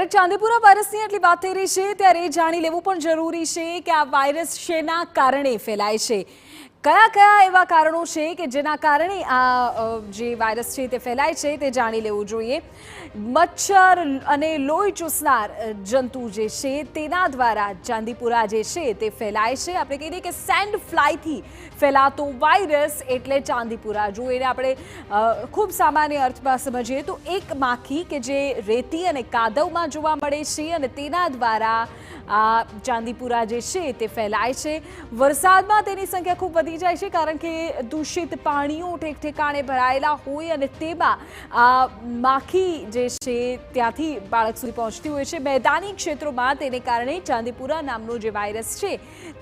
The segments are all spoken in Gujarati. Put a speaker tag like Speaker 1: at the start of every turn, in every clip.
Speaker 1: ત્યારે ચાંદીપુરા વાયરસની આટલી વાત થઈ રહી છે ત્યારે જાણી લેવું પણ જરૂરી છે કે આ વાયરસ શેના કારણે ફેલાય છે, કયા કયા એવા કારણો છે કે જેના કારણે આ જે વાયરસ છે તે ફેલાય છે તે જાણી લેવું જોઈએ। મચ્છર અને લોહી ચૂસનાર જંતુ જે છે તેના દ્વારા ચાંદીપુરા જે છે તે ફેલાય છે। આપણે કહીએ કે સેન્ડ ફ્લાયથી ફેલાતો વાયરસ એટલે ચાંદીપુરા। જો એને આપણે ખૂબ સામાન્ય અર્થમાં સમજીએ તો એક માખી કે જે રેતી અને કાદવમાં જોવા મળે છે અને તેના દ્વારા આ ચાંદીપુરા જે છે તે ફેલાય છે। વરસાદમાં તેની સંખ્યા ખૂબ વધી જાય છે કારણ કે દૂષિત પાણીઓ ઠેક ઠેકાણે ભરાયેલા હોય અને તેમાં માખી જે છે ત્યાંથી બાળક સુધી પહોંચતી હોય છે। મેદાની ક્ષેત્રોમાં તેને કારણે ચાંદીપુરા નામનો જે વાયરસ છે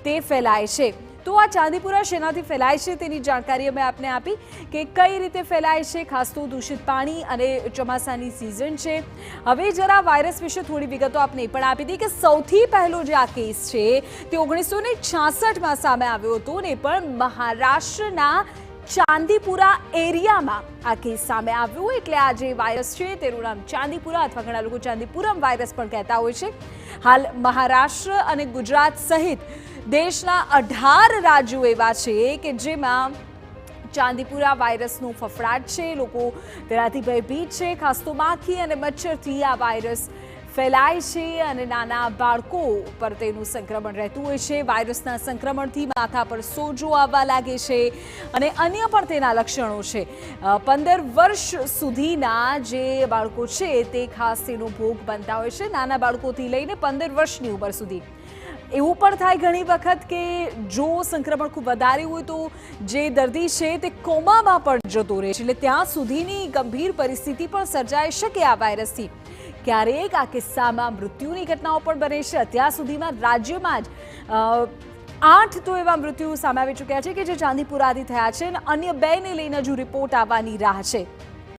Speaker 1: તે ફેલાય છે। તો આ ચાંદીપુરા શેનાથી ફેલાય છે તેની જાણકારી અમે આપને આપી કે કઈ રીતે ફેલાય છે, ખાસ તો દૂષિત પાણી અને ચોમાસાની સિઝન છે। હવે જરા વાયરસ વિશે થોડી વિગતો આપને પણ આપી દી કે સૌથી પહેલો જે આ કેસ છે તે 1966માં સામે આવ્યો હતો ને પણ મહારાષ્ટ્રના ચાંદીપુરા એરિયામાં આ કેસ સામે આવ્યો। એટલે આ જે વાયરસ છે તેનું નામ ચાંદીપુરા અથવા ઘણા લોકો ચાંદીપુરમ વાયરસ પણ કહેતા હોય છે। હાલ મહારાષ્ટ્ર અને ગુજરાત સહિત દેશના 18 રાજ્યો એવા છે કે જેમાં ચાંદીપુરા વાયરસનો ફફડાટ છે, લોકો તેનાથી ભયભીત છે। ખાસ તો માખી અને મચ્છરથી આ વાયરસ ફેલાય છે અને નાના બાળકો પર તેનું સંક્રમણ રહેતું હોય છે। વાયરસના સંક્રમણથી માથા પર સોજો આવવા લાગે છે અને અન્ય પણ તેના લક્ષણો છે। 15 વર્ષ સુધીના જે બાળકો છે તે ખાસ તેનો ભોગ બનતા હોય છે, નાના બાળકોથી લઈને 15 વર્ષની ઉંમર સુધી। એવું પણ થાય ઘણી વખત કે જો સંક્રમણ ખૂબ વધારે હોય તો જે દર્દી છે તે કોમામાં પણ જતો રહે છે, એટલે ત્યાં સુધીની ગંભીર પરિસ્થિતિ પણ સર્જાઈ શકે આ વાયરસથી। ક્યારેક આ કિસ્સામાં મૃત્યુની ઘટનાઓ પણ બને છે। અત્યાર સુધીમાં રાજ્યમાં જ 8 તો એવા મૃત્યુ સામે આવી ચૂક્યા છે કે જે ચાંદીપુરાથી થયા છે અને અન્ય 2ને લઈને હજુ રિપોર્ટ આવવાની રાહ છે।